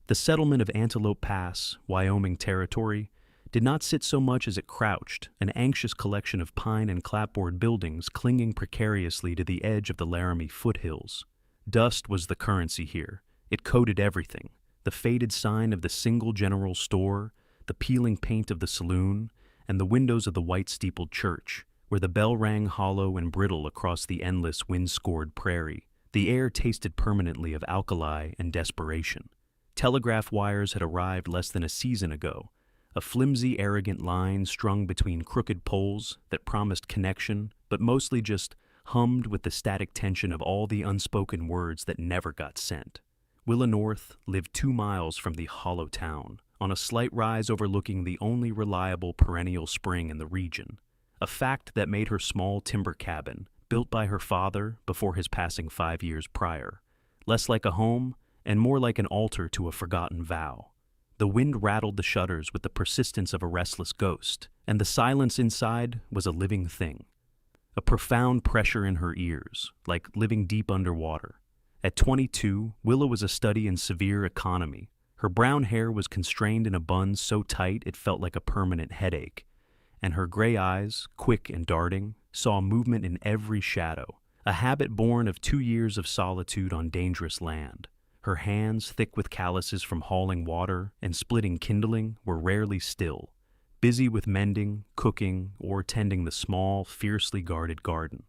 The settlement of Antelope Pass, Wyoming territory, did not sit so much as it crouched, an anxious collection of pine and clapboard buildings clinging precariously to the edge of the Laramie foothills. Dust was the currency here. It coated everything: the faded sign of the single general store, the peeling paint of the saloon, and the windows of the white-steepled church, where the bell rang hollow and brittle across the endless wind-scoured prairie. The air tasted permanently of alkali and desperation. Telegraph wires had arrived less than a season ago, a flimsy, arrogant line strung between crooked poles that promised connection, but mostly just hummed with the static tension of all the unspoken words that never got sent. Willa North lived 2 miles from the hollow town, on a slight rise overlooking the only reliable perennial spring in the region, a fact that made her small timber cabin, built by her father before his passing 5 years prior, less like a home and more like an altar to a forgotten vow. The wind rattled the shutters with the persistence of a restless ghost, and the silence inside was a living thing. A profound pressure in her ears, like living deep underwater. At 22, Willa was a study in severe economy. Her brown hair was constrained in a bun so tight it felt like a permanent headache, and her gray eyes, quick and darting, saw movement in every shadow, a habit born of 2 years of solitude on dangerous land. Her hands, thick with calluses from hauling water and splitting kindling, were rarely still, busy with mending, cooking, or tending the small, fiercely guarded garden.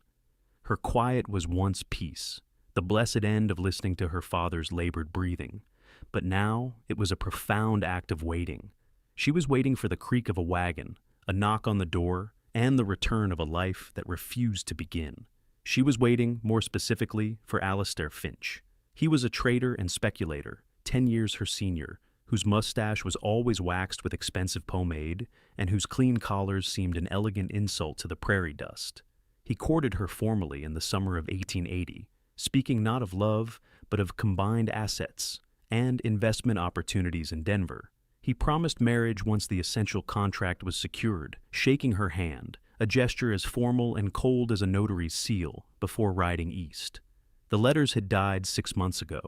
Her quiet was once peace, the blessed end of listening to her father's labored breathing, but now it was a profound act of waiting. She was waiting for the creak of a wagon, a knock on the door, and the return of a life that refused to begin. She was waiting, more specifically, for Alistair Finch. He was a trader and speculator, 10 years her senior, whose mustache was always waxed with expensive pomade and whose clean collars seemed an elegant insult to the prairie dust. He courted her formally in the summer of 1880, speaking not of love, but of combined assets and investment opportunities in Denver. He promised marriage once the essential contract was secured, shaking her hand, a gesture as formal and cold as a notary's seal, before riding east. The letters had died 6 months ago.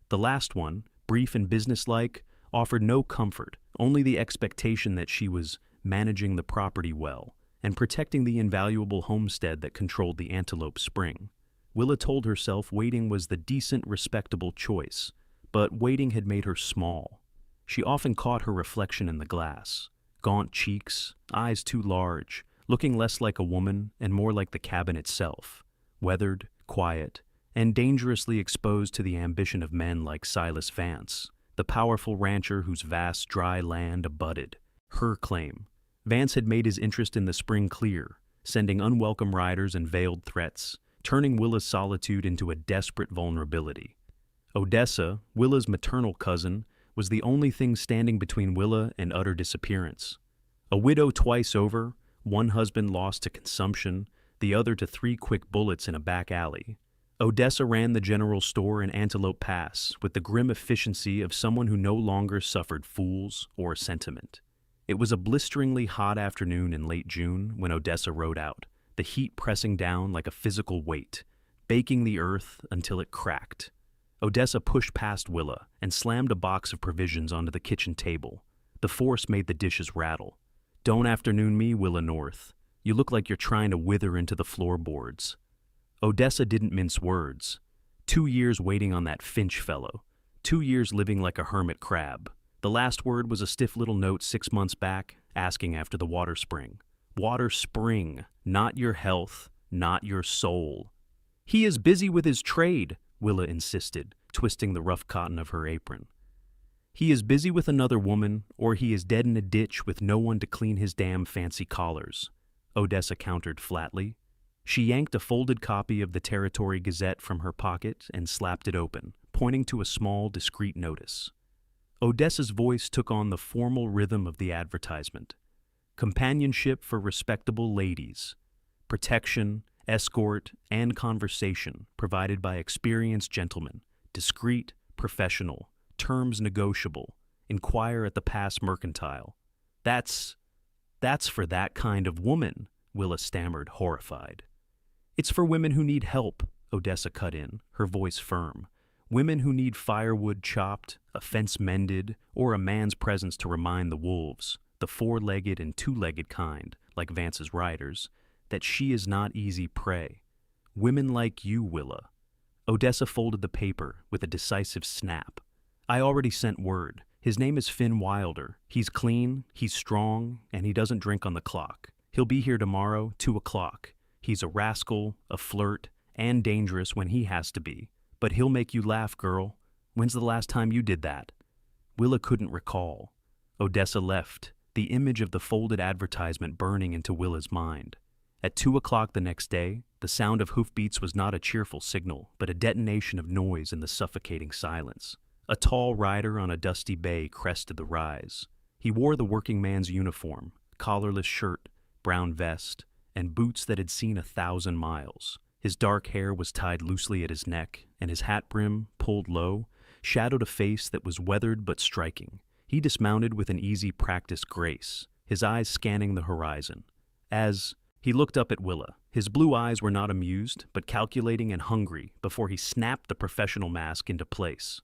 The last one, brief and businesslike, offered no comfort, only the expectation that she was managing the property well and protecting the invaluable homestead that controlled the Antelope Spring. Willa told herself waiting was the decent, respectable choice, but waiting had made her small. She often caught her reflection in the glass, gaunt cheeks, eyes too large, looking less like a woman and more like the cabin itself, weathered, quiet, and dangerously exposed to the ambition of men like Silas Vance, the powerful rancher whose vast dry land abutted. Her claim. Vance had made his interest in the spring clear, sending unwelcome riders and veiled threats, turning Willa's solitude into a desperate vulnerability. Odessa, Willa's maternal cousin, was the only thing standing between Willa and utter disappearance. A widow twice over, one husband lost to consumption, the other to 3 quick bullets in a back alley. Odessa ran the general store in Antelope Pass with the grim efficiency of someone who no longer suffered fools or sentiment. It was a blisteringly hot afternoon in late June when Odessa rode out, the heat pressing down like a physical weight, baking the earth until it cracked. Odessa pushed past Willa and slammed a box of provisions onto the kitchen table. The force made the dishes rattle. "Don't afternoon me, Willa North. You look like you're trying to wither into the floorboards." Odessa didn't mince words. 2 years waiting on that Finch fellow. 2 years living like a hermit crab. The last word was a stiff little note 6 months back, asking after the water spring. Water spring, not your health, not your soul. "He is busy with his trade," Willa insisted, twisting the rough cotton of her apron. "He is busy with another woman, or he is dead in a ditch with no one to clean his damn fancy collars," Odessa countered flatly. She yanked a folded copy of the Territory Gazette from her pocket and slapped it open, pointing to a small, discreet notice. Odessa's voice took on the formal rhythm of the advertisement. Companionship for respectable ladies. Protection, escort, and conversation provided by experienced gentlemen. Discreet, professional. Terms negotiable. Inquire at the Pass Mercantile. That's for that kind of woman," Willa stammered, horrified. "It's for women who need help," Odessa cut in, her voice firm. Women who need firewood chopped, a fence mended, or a man's presence to remind the wolves, the four-legged and two-legged kind, like Vance's riders, that she is not easy prey. Women like you, Willa. Odessa folded the paper with a decisive snap. I already sent word. His name is Finn Wilder. He's clean, he's strong, and he doesn't drink on the clock. He'll be here tomorrow, 2 o'clock. He's a rascal, a flirt, and dangerous when he has to be. But he'll make you laugh, girl. When's the last time you did that? Willa couldn't recall. Odessa left, the image of the folded advertisement burning into Willa's mind. At 2 o'clock the next day, the sound of hoofbeats was not a cheerful signal, but a detonation of noise in the suffocating silence. A tall rider on a dusty bay crested the rise. He wore the working man's uniform, collarless shirt, brown vest, and boots that had seen 1,000 miles. His dark hair was tied loosely at his neck, and his hat brim, pulled low, shadowed a face that was weathered but striking. He dismounted with an easy, practiced grace, his eyes scanning the horizon. As he looked up at Willa, his blue eyes were not amused, but calculating and hungry before he snapped the professional mask into place.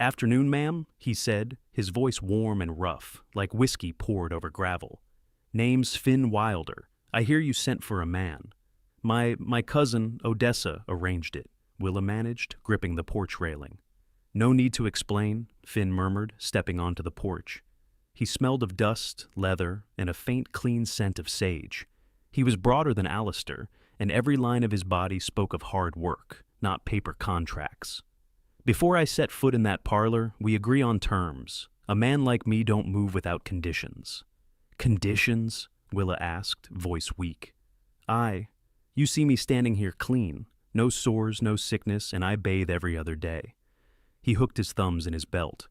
"Afternoon, ma'am," he said, his voice warm and rough, like whiskey poured over gravel. "Name's Finn Wilder. I hear you sent for a man." My cousin, Odessa, arranged it," Willa managed, gripping the porch railing. "No need to explain," Finn murmured, stepping onto the porch. He smelled of dust, leather, and a faint, clean scent of sage. He was broader than Alistair, and every line of his body spoke of hard work, not paper contracts. "Before I set foot in that parlor, we agree on terms. A man like me don't move without conditions." "Conditions?" Willa asked, voice weak. You see me standing here clean. No sores, no sickness, and I bathe every other day." He hooked his thumbs in his belt.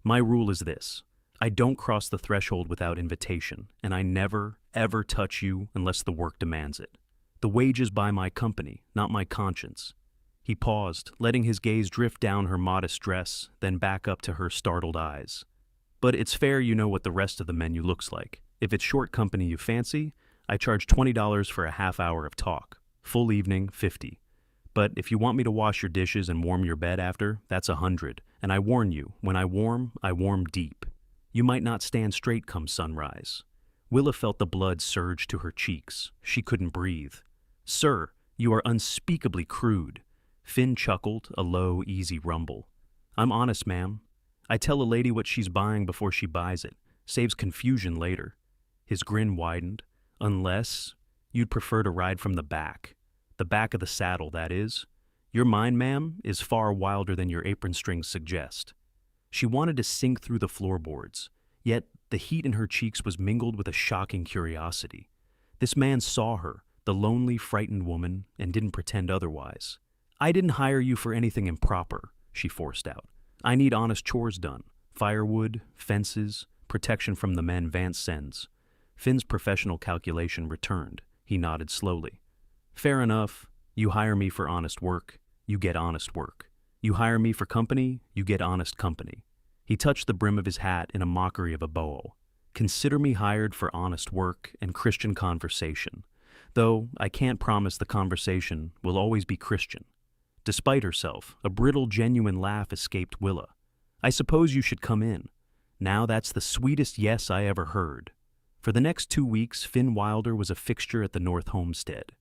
"My rule is this. I don't cross the threshold without invitation, and I never, ever touch you unless the work demands it. The wages buy my company, not my conscience." He paused, letting his gaze drift down her modest dress, then back up to her startled eyes. "But it's fair you know what the rest of the menu looks like. If it's short company you fancy, I charge $20 for a half hour of talk. Full evening, $50. But if you want me to wash your dishes and warm your bed after, that's $100. And I warn you, when I warm deep. You might not stand straight come sunrise." Willa felt the blood surge to her cheeks. She couldn't breathe. "Sir, you are unspeakably crude." Finn chuckled, a low, easy rumble. "I'm honest, ma'am. I tell a lady what she's buying before she buys it. Saves confusion later." His grin widened. "Unless you'd prefer to ride from the back of the saddle, that is. Your mind, ma'am, is far wilder than your apron strings suggest." She wanted to sink through the floorboards, yet the heat in her cheeks was mingled with a shocking curiosity. This man saw her, the lonely, frightened woman, and didn't pretend otherwise. "I didn't hire you for anything improper," she forced out. "I need honest chores done. Firewood, fences, protection from the men Vance sends." Finn's professional calculation returned. He nodded slowly. "Fair enough. You hire me for honest work, you get honest work. You hire me for company, you get honest company." He touched the brim of his hat in a mockery of a bow. "Consider me hired for honest work and Christian conversation, though I can't promise the conversation will always be Christian." Despite herself, a brittle, genuine laugh escaped Willa. "I suppose you should come in. Now that's the sweetest yes I ever heard." For the next 2 weeks, Finn Wilder was a fixture at the North homestead.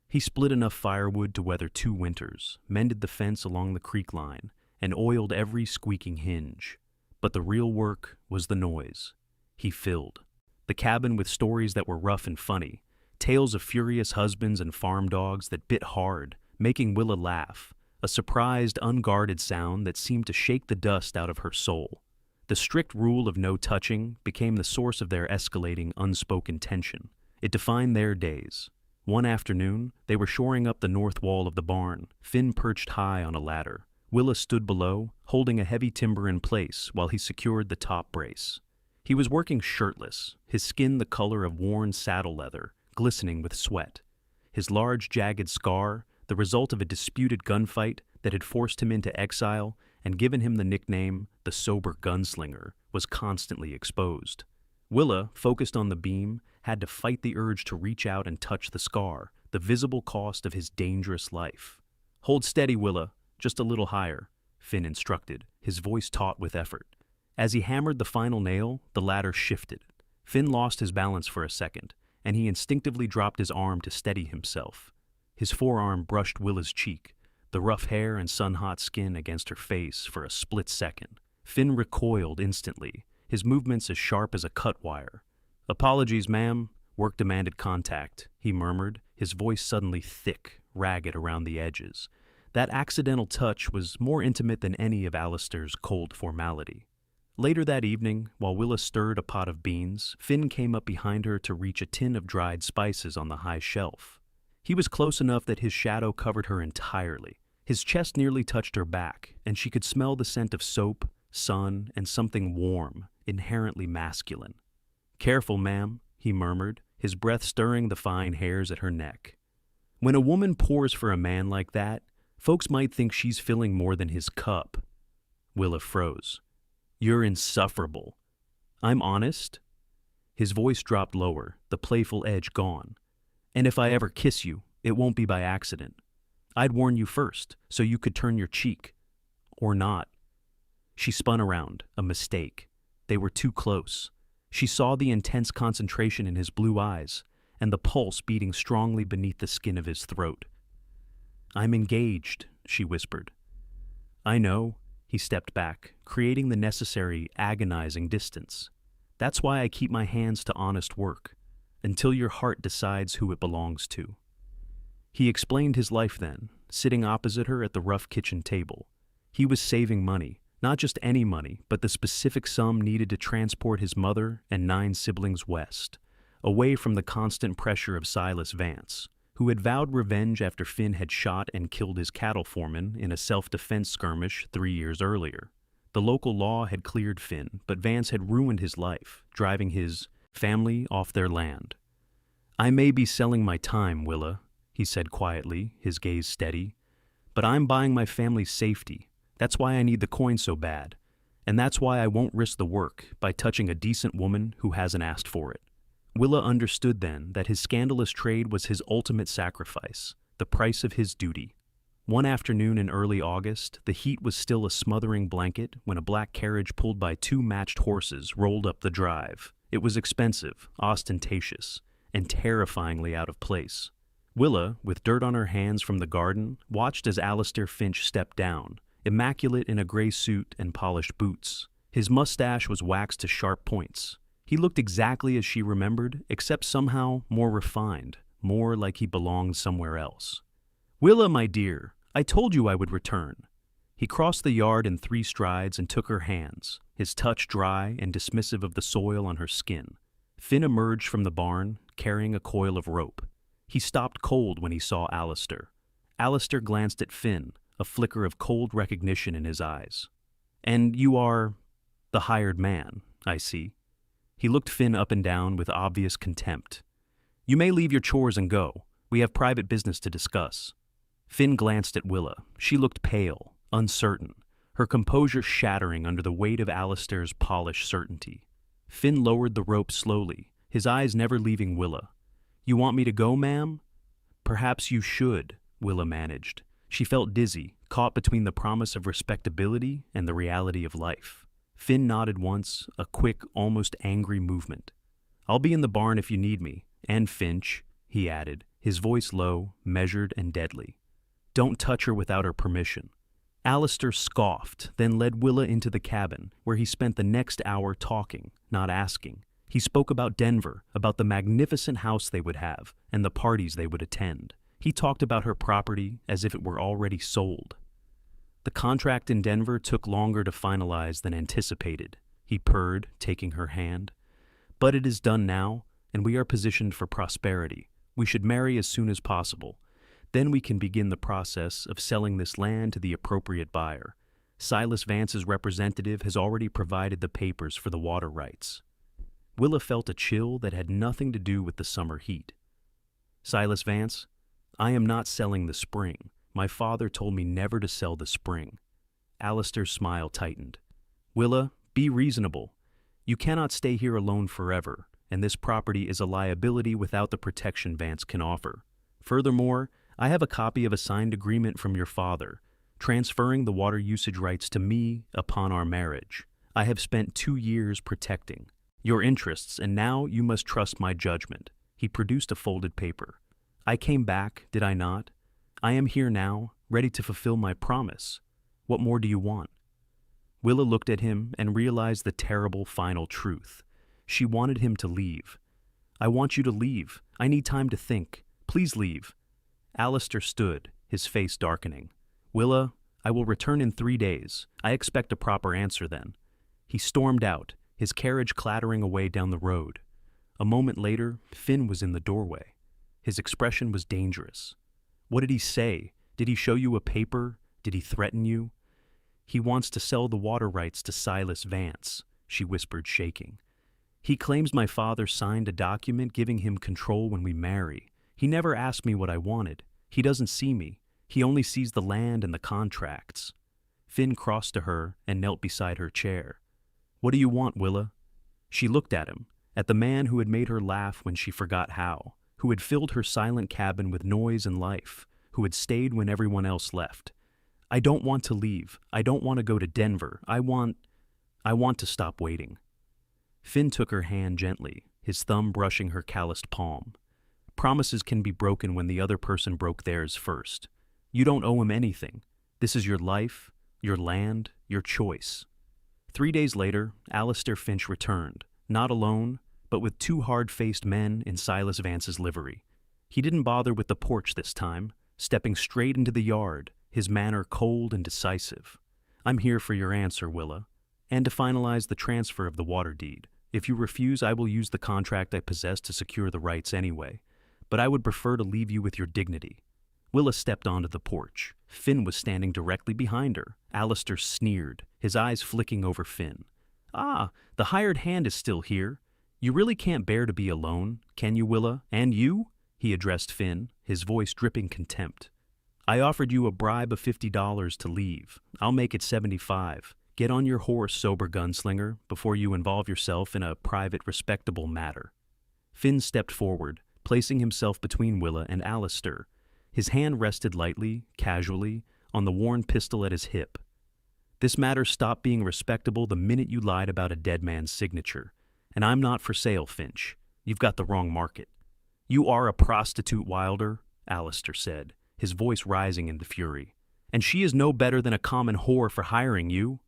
He split enough firewood to weather 2 winters, mended the fence along the creek line, and oiled every squeaking hinge. But the real work was the noise. He filled the cabin with stories that were rough and funny, tales of furious husbands and farm dogs that bit hard, making Willa laugh, a surprised, unguarded sound that seemed to shake the dust out of her soul. The strict rule of no touching became the source of their escalating, unspoken tension. It defined their days. One afternoon, they were shoring up the north wall of the barn, Finn perched high on a ladder. Willa stood below, holding a heavy timber in place while he secured the top brace. He was working shirtless, his skin the color of worn saddle leather, glistening with sweat. His large, jagged scar, the result of a disputed gunfight that had forced him into exile and given him the nickname the Sober Gunslinger, was constantly exposed. Willa, focused on the beam, had to fight the urge to reach out and touch the scar, the visible cost of his dangerous life. "Hold steady, Willa, just a little higher." Finn instructed, his voice taut with effort. As he hammered the final nail, the ladder shifted. Finn lost his balance for a second, and he instinctively dropped his arm to steady himself. His forearm brushed Willa's cheek, the rough hair and sun-hot skin against her face for a split second. Finn recoiled instantly, his movements as sharp as a cut wire. "Apologies, ma'am. Work demanded contact," he murmured, his voice suddenly thick, ragged around the edges. That accidental touch was more intimate than any of Alistair's cold formality. Later that evening, while Willa stirred a pot of beans, Finn came up behind her to reach a tin of dried spices on the high shelf. He was close enough that his shadow covered her entirely. His chest nearly touched her back, and she could smell the scent of soap, sun, and something warm, inherently masculine. "Careful, ma'am," he murmured, his breath stirring the fine hairs at her neck. When a woman pours for a man like that, folks might think she's filling more than his cup. Willa froze. "You're insufferable." "I'm honest." His voice dropped lower, the playful edge gone. "And if I ever kiss you, it won't be by accident. I'd warn you first, so you could turn your cheek. Or not." She spun around, a mistake. They were too close. She saw the intense concentration in his blue eyes, and the pulse beating strongly beneath the skin of his throat. "I'm engaged," she whispered. "I know." He stepped back, creating the necessary, agonizing distance. "That's why I keep my hands to honest work, until your heart decides who it belongs to." He explained his life then, sitting opposite her at the rough kitchen table. He was saving money, not just any money, but the specific sum needed to transport his mother and 9 siblings west, away from the constant pressure of Silas Vance, who had vowed revenge after Finn had shot and killed his cattle foreman in a self-defense skirmish 3 years earlier. The local law had cleared Finn, but Vance had ruined his life, driving his family off their land. "I may be selling my time, Willa," he said quietly, his gaze steady, "but I'm buying my family's safety. That's why I need the coin so bad. And that's why I won't risk the work by touching a decent woman who hasn't asked for it." Willa understood then that his scandalous trade was his ultimate sacrifice, the price of his duty. One afternoon in early August, the heat was still a smothering blanket when a black carriage pulled by 2 matched horses rolled up the drive. It was expensive, ostentatious, and terrifyingly out of place. Willa, with dirt on her hands from the garden, watched as Alistair Finch stepped down, immaculate in a gray suit and polished boots. His mustache was waxed to sharp points. He looked exactly as she remembered, except somehow more refined, more like he belonged somewhere else. "Willa, my dear, I told you I would return." He crossed the yard in 3 strides and took her hands, his touch dry and dismissive of the soil on her skin. Finn emerged from the barn, carrying a coil of rope. He stopped cold when he saw Alistair. Alistair glanced at Finn, a flicker of cold recognition in his eyes. "And you are the hired man, I see." He looked Finn up and down with obvious contempt. "You may leave your chores and go. We have private business to discuss." Finn glanced at Willa. She looked pale, uncertain, her composure shattering under the weight of Alistair's polished certainty. Finn lowered the rope slowly, his eyes never leaving Willa. "You want me to go, ma'am?" "Perhaps you should," Willa managed. She felt dizzy, caught between the promise of respectability and the reality of life. Finn nodded once, a quick, almost angry movement. "I'll be in the barn if you need me, and Finch," he added, his voice low, measured, and deadly. "Don't touch her without her permission." Alistair scoffed, then led Willa into the cabin, where he spent the next hour talking, not asking. He spoke about Denver, about the magnificent house they would have, and the parties they would attend. He talked about her property as if it were already sold. "The contract in Denver took longer to finalize than anticipated," he purred, taking her hand. "But it is done now, and we are positioned for prosperity. We should marry as soon as possible. Then we can begin the process of selling this land to the appropriate buyer. Silas Vance's representative has already provided the papers for the water rights." Willa felt a chill that had nothing to do with the summer heat. "Silas Vance, I am not selling the spring. My father told me never to sell the spring." Alistair's smile tightened. "Willa, be reasonable. You cannot stay here alone forever, and this property is a liability without the protection Vance can offer. Furthermore, I have a copy of a signed agreement from your father. transferring the water usage rights to me upon our marriage. I have spent 2 years protecting your interests, and now you must trust my judgment." He produced a folded paper. "I came back, did I not? I am here now, ready to fulfill my promise. What more do you want?" Willa looked at him and realized the terrible final truth. She wanted him to leave. "I want you to leave. I need time to think. Please leave." Alistair stood, his face darkening. "Willa, I will return in 3 days. I expect a proper answer then." He stormed out, his carriage clattering away down the road. A moment later, Finn was in the doorway. His expression was dangerous. "What did he say? Did he show you a paper? Did he threaten you?" "He wants to sell the water rights to Silas Vance," she whispered, shaking. "He claims my father signed a document giving him control when we marry. He never asked me what I wanted. He doesn't see me. He only sees the land and the contracts." Finn crossed to her and knelt beside her chair. "What do you want, Willa?" She looked at him, at the man who had made her laugh when she forgot how, who had filled her silent cabin with noise and life, who had stayed when everyone else left. "I don't want to leave. I don't want to go to Denver. I want to stop waiting." Finn took her hand gently, his thumb brushing her calloused palm. "Promises can be broken when the other person broke theirs first. You don't owe him anything. This is your life, your land, your choice." 3 days later, Alistair Finch returned, not alone, but with 2 hard-faced men in Silas Vance's livery. He didn't bother with the porch this time, stepping straight into the yard, his manner cold and decisive. "I'm here for your answer, Willa, and to finalize the transfer of the water deed. If you refuse, I will use the contract I possess to secure the rights anyway, but I would prefer to leave you with your dignity." Willa stepped onto the porch. Finn was standing directly behind her. Alistair sneered, his eyes flicking over Finn. "Ah, the hired hand is still here. You really can't bear to be alone, can you, Willa? And you?" He addressed Finn, his voice dripping contempt. "I offered you a bribe of $50 to leave. I'll make it 75. Get on your horse, Sober Gunslinger, before you involve yourself in a private, respectable matter." Finn stepped forward, placing himself between Willa and Alistair. His hand rested lightly, casually, on the worn pistol at his hip. "This matter stopped being respectable the minute you lied about a dead man's signature. And I'm not for sale, Finch. You've got the wrong market." "You are a prostitute, Wilder," Alistair said, his voice rising into fury. "And she is no better than a common whore for hiring you."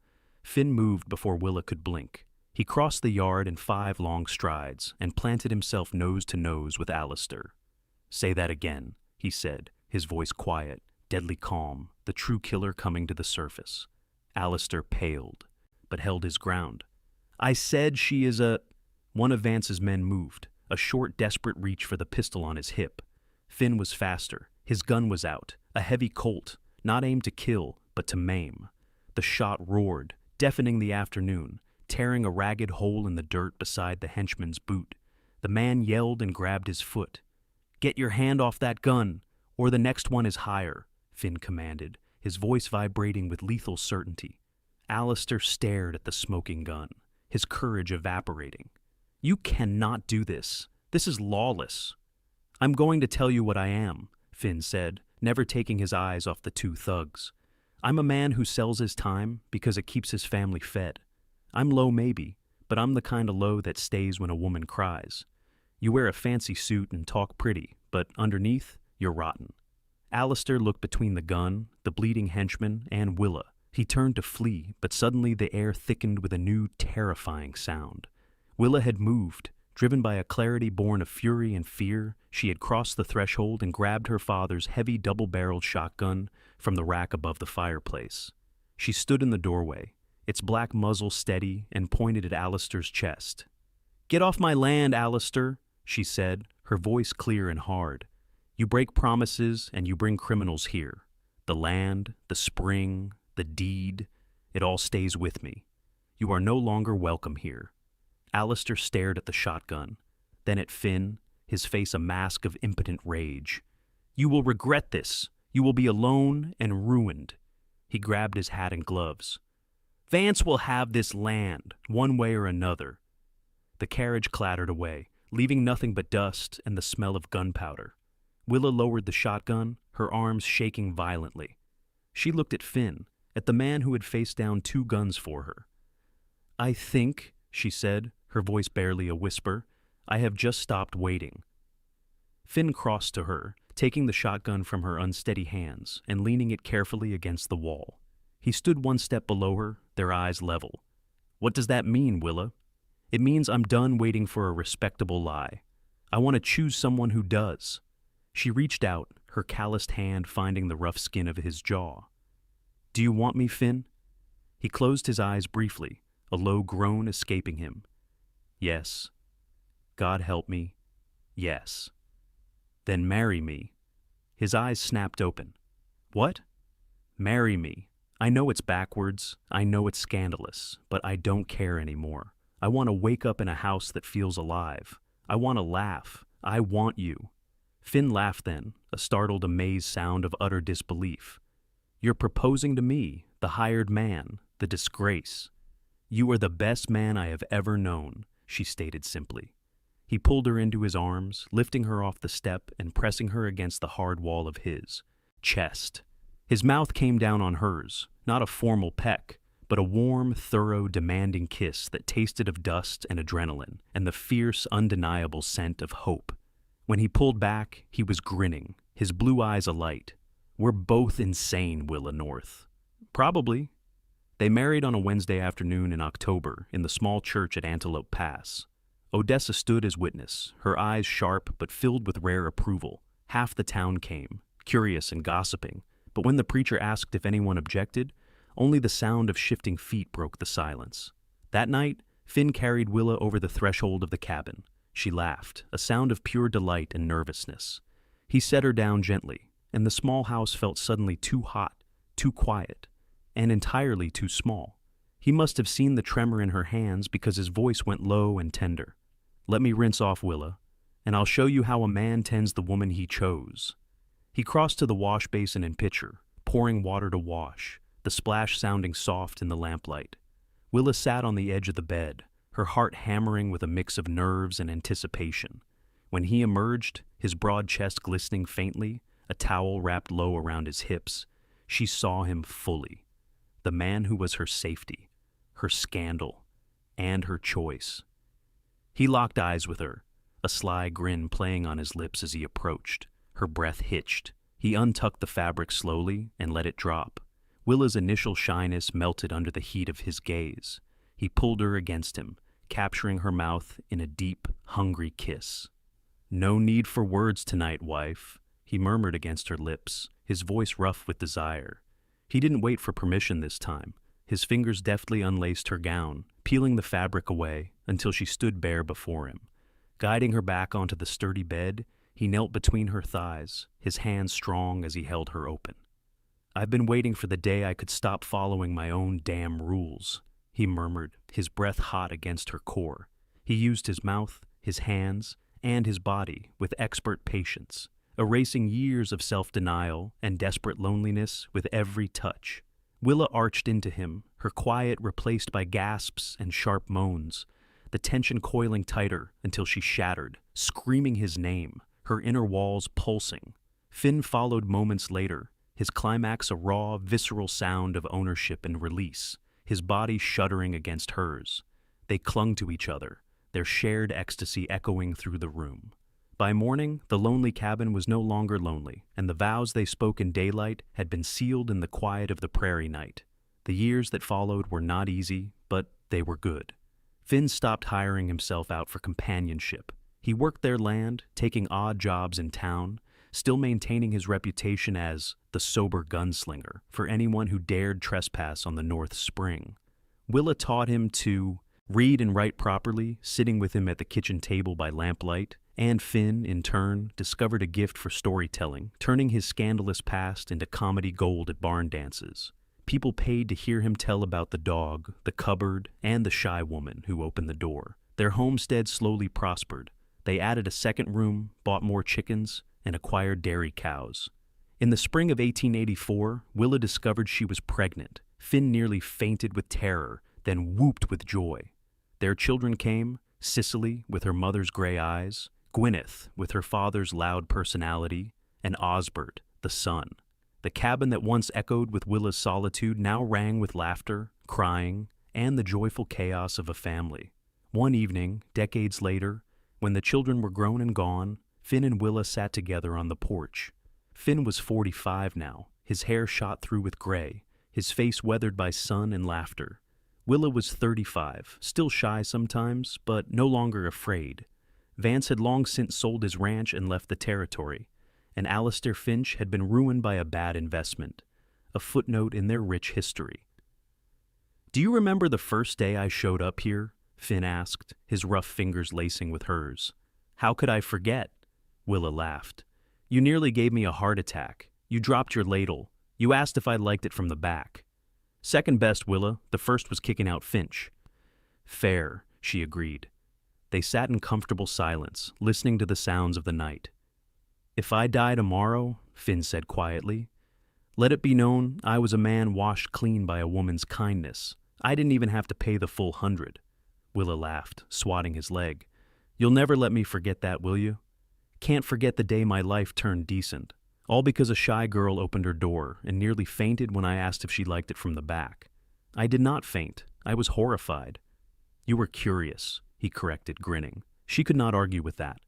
Finn moved before Willa could blink. He crossed the yard in 5 long strides and planted himself nose to nose with Alistair. "Say that again," he said, his voice quiet, deadly calm, the true killer coming to the surface. Alistair paled, but held his ground. "I said she is a—" One of Vance's men moved, a short, desperate reach for the pistol on his hip. Finn was faster. His gun was out, a heavy Colt, not aimed to kill, but to maim. The shot roared, deafening the afternoon, tearing a ragged hole in the dirt beside the henchman's boot. The man yelled and grabbed his foot. "Get your hand off that gun, or the next one is higher," Finn commanded, his voice vibrating with lethal certainty. Alistair stared at the smoking gun, his courage evaporating. "You cannot do this. This is lawless." "I'm going to tell you what I am," Finn said, never taking his eyes off the 2 thugs. "I'm a man who sells his time because it keeps his family fed. I'm low maybe, but I'm the kind of low that stays when a woman cries. You wear a fancy suit and talk pretty, but underneath, you're rotten." Alistair looked between the gun, the bleeding henchman, and Willa. He turned to flee, but suddenly the air thickened with a new, terrifying sound. Willa had moved. Driven by a clarity born of fury and fear, she had crossed the threshold and grabbed her father's heavy double-barreled shotgun from the rack above the fireplace. She stood in the doorway, its black muzzle steady and pointed at Alistair's chest. "Get off my land, Alistair," she said, her voice clear and hard. "You break promises and you bring criminals here. The land, the spring, the deed, it all stays with me. You are no longer welcome here." Alistair stared at the shotgun, then at Finn, his face a mask of impotent rage. "You will regret this. You will be alone and ruined." He grabbed his hat and gloves. "Vance will have this land, one way or another." The carriage clattered away, leaving nothing but dust and the smell of gunpowder. Willa lowered the shotgun, her arms shaking violently. She looked at Finn, at the man who had faced down 2 guns for her. "I think," she said, her voice barely a whisper, "I have just stopped waiting." Finn crossed to her, taking the shotgun from her unsteady hands and leaning it carefully against the wall. He stood 1 step below her, their eyes level. "What does that mean, Willa?" "It means I'm done waiting for a respectable lie. I want to choose someone who does." She reached out, her calloused hand finding the rough skin of his jaw. "Do you want me, Finn?" He closed his eyes briefly, a low groan escaping him. "Yes. God help me. Yes." "Then marry me." His eyes snapped open. "What?" "Marry me. I know it's backwards, I know it's scandalous, but I don't care anymore. I want to wake up in a house that feels alive. I want to laugh. I want you." Finn laughed then, a startled, amazed sound of utter disbelief. "You're proposing to me, the hired man, the disgrace." "You are the best man I have ever known," she stated simply. He pulled her into his arms, lifting her off the step and pressing her against the hard wall of his chest. His mouth came down on hers, not a formal peck, but a warm, thorough, demanding kiss that tasted of dust and adrenaline and the fierce, undeniable scent of hope. When he pulled back, he was grinning, his blue eyes alight. "We're both insane, Willa North." "Probably." They married on a Wednesday afternoon in October in the small church at Antelope Pass. Odessa stood as witness, her eyes sharp but filled with rare approval. Half the town came, curious and gossiping, but when the preacher asked if anyone objected, only the sound of shifting feet broke the silence. That night, Finn carried Willa over the threshold of the cabin. She laughed, a sound of pure delight and nervousness. He set her down gently, and the small house felt suddenly too hot, too quiet, and entirely too small. He must have seen the tremor in her hands because his voice went low and tender. "Let me rinse off, Willa, and I'll show you how a man tends the woman he chose." He crossed to the wash basin and pitcher, pouring water to wash, the splash sounding soft in the lamplight. Willa sat on the edge of the bed, her heart hammering with a mix of nerves and anticipation. When he emerged, his broad chest glistening faintly, a towel wrapped low around his hips, she saw him fully. The man who was her safety, her scandal, and her choice. He locked eyes with her, a sly grin playing on his lips as he approached. Her breath hitched. He untucked the fabric slowly and let it drop. Willa's initial shyness melted under the heat of his gaze. He pulled her against him, capturing her mouth in a deep, hungry kiss. "No need for words tonight, wife," he murmured against her lips, his voice rough with desire. He didn't wait for permission this time. His fingers deftly unlaced her gown, peeling the fabric away until she stood bare before him. Guiding her back onto the sturdy bed, he knelt between her thighs, his hands strong as he held her open. "I've been waiting for the day I could stop following my own damn rules," he murmured, his breath hot against her core. He used his mouth, his hands, and his body with expert patience, erasing years of self-denial and desperate loneliness with every touch. Willa arched into him, her quiet replaced by gasps and sharp moans, the tension coiling tighter until she shattered, screaming his name, her inner walls pulsing. Finn followed moments later, his climax a raw, visceral sound of ownership and release, his body shuddering against hers. They clung to each other, their shared ecstasy echoing through the room. By morning, the lonely cabin was no longer lonely, and the vows they spoke in daylight had been sealed in the quiet of the prairie night. The years that followed were not easy, but they were good. Finn stopped hiring himself out for companionship. He worked their land, taking odd jobs in town, still maintaining his reputation as the Sober Gunslinger for anyone who dared trespass on the North Spring. Willa taught him to read and write properly, sitting with him at the kitchen table by lamplight, and Finn, in turn, discovered a gift for storytelling, turning his scandalous past into comedy gold at barn dances. People paid to hear him tell about the dog, the cupboard, and the shy woman who opened the door. Their homestead slowly prospered. They added a second room, bought more chickens, and acquired dairy cows. In the spring of 1884, Willa discovered she was pregnant. Finn nearly fainted with terror, then whooped with joy. Their children came, Cicely with her mother's gray eyes, Gwyneth with her father's loud personality, and Osbert, the son. The cabin that once echoed with Willa's solitude now rang with laughter, crying, and the joyful chaos of a family. One evening, decades later, when the children were grown and gone, Finn and Willa sat together on the porch. Finn was 45 now, his hair shot through with gray, his face weathered by sun and laughter. Willa was 35, still shy sometimes, but no longer afraid. Vance had long since sold his ranch and left the territory, and Alistair Finch had been ruined by a bad investment, a footnote in their rich history. "Do you remember the first day I showed up here?" Finn asked, his rough fingers lacing with hers. "How could I forget?" Willa laughed. "You nearly gave me a heart attack. You dropped your ladle. You asked if I liked it from the back." "Second best, Willa. The first was kicking out Finch." "Fair," she agreed. They sat in comfortable silence, listening to the sounds of the night. "If I die tomorrow," Finn said quietly, "let it be known I was a man washed clean by a woman's kindness. I didn't even have to pay the full 100. Willa laughed, swatting his leg. "You'll never let me forget that, will you? Can't forget the day my life turned decent. All because a shy girl opened her door and nearly fainted when I asked if she liked it from the back. I did not faint. I was horrified." "You were curious," he corrected, grinning. She could not argue with that.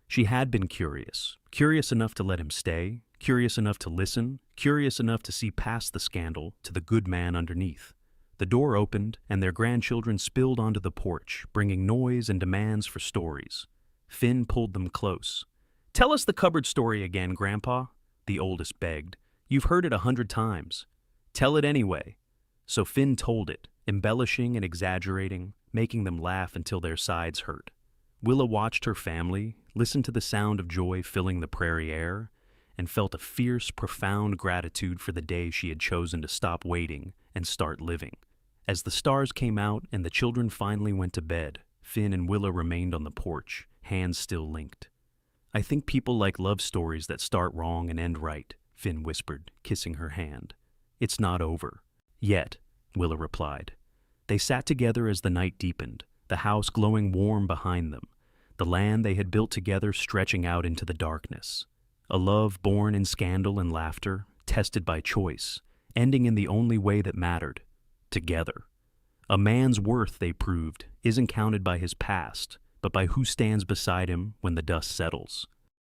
She had been curious, curious enough to let him stay, curious enough to listen, curious enough to see past the scandal to the good man underneath. The door opened, and their grandchildren spilled onto the porch, bringing noise and demands for stories. Finn pulled them close. "Tell us the cupboard story again, Grandpa," the oldest begged. "You've heard it 100 times. Tell it anyway." So Finn told it, embellishing and exaggerating, making them laugh until their sides hurt. Willa watched her family, listened to the sound of joy filling the prairie air, and felt a fierce, profound gratitude for the day she had chosen to stop waiting and start living. As the stars came out and the children finally went to bed, Finn and Willa remained on the porch, hands still linked. "I think people like love stories that start wrong and end right," Finn whispered, kissing her hand. "It's not over." "Yet," Willa replied. They sat together as the night deepened, the house glowing warm behind them, the land they had built together stretching out into the darkness. A love born in scandal and laughter, tested by choice, ending in the only way that mattered, together. A man's worth, they proved, isn't counted by his past, but by who stands beside him when the dust settles.